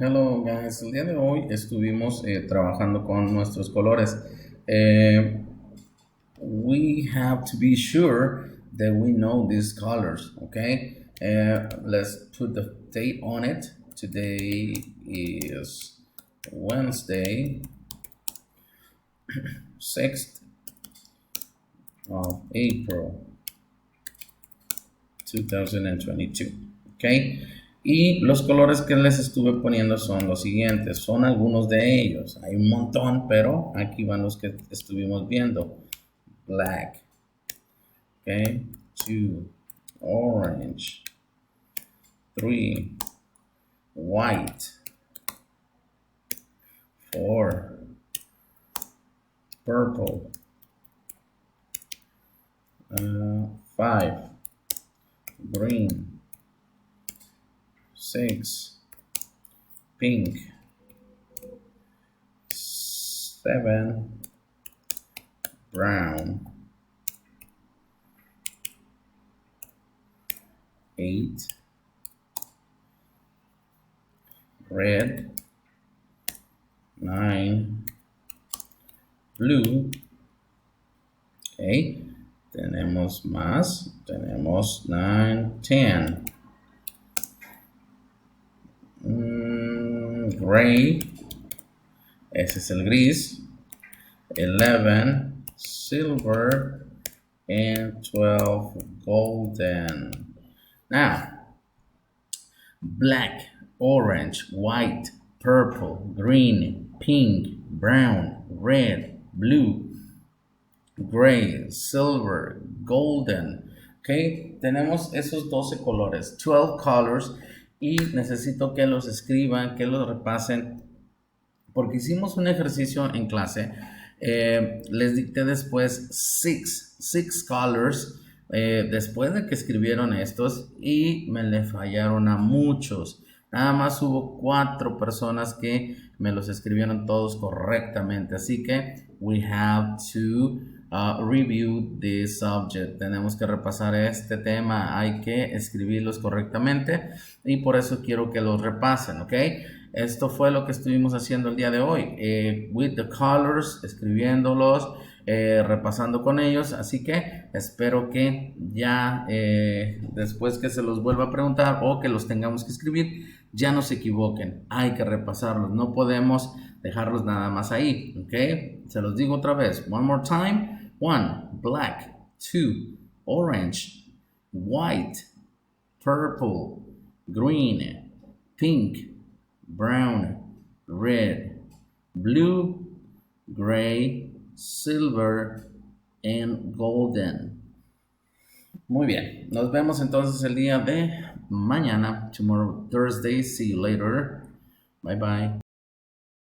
Hello guys, el día de hoy estuvimos trabajando con nuestros colores. Eh, we have to be sure that we know these colors, okay? Let's put the date on it. Today is Wednesday, 6th of April, 2022, okay? Y los colores que les estuve poniendo son los siguientes, son algunos de ellos. Hay un montón, pero aquí van los que estuvimos viendo. Black, okay, 2, orange, 3, white, 4, purple, 5, green, 6, pink, 7, brown, 8, red, 9, blue. Okay, tenemos más, tenemos 9, 10, gray, ese es el gris, 11, silver, and 12, golden. Now, black, orange, white, purple, green, pink, brown, red, blue, gray, silver, golden. Ok, tenemos esos 12 colores, 12 colors, y necesito que los escriban, que los repasen, porque hicimos un ejercicio en clase. Les dicté después six colors, después de que escribieron estos, y me le fallaron a muchos. Nada más hubo 4 personas que me los escribieron todos correctamente. Así que we have to review this subject. Tenemos que repasar este tema. Hay que escribirlos correctamente y por eso quiero que los repasen, ¿ok? Esto fue lo que estuvimos haciendo el día de hoy. With the colors, escribiéndolos, repasando con ellos. Así que espero que ya después que se los vuelva a preguntar o que los tengamos que escribir, ya no se equivoquen. Hay que repasarlos. No podemos dejarlos nada más ahí. ¿Ok? Se los digo otra vez. One more time. 1, black. 2, orange. White. Purple. Green. Pink. Brown. Red. Blue. Gray. Silver. And golden. Muy bien. Nos vemos entonces el día de mañana. Tomorrow, Thursday. See you later. Bye bye.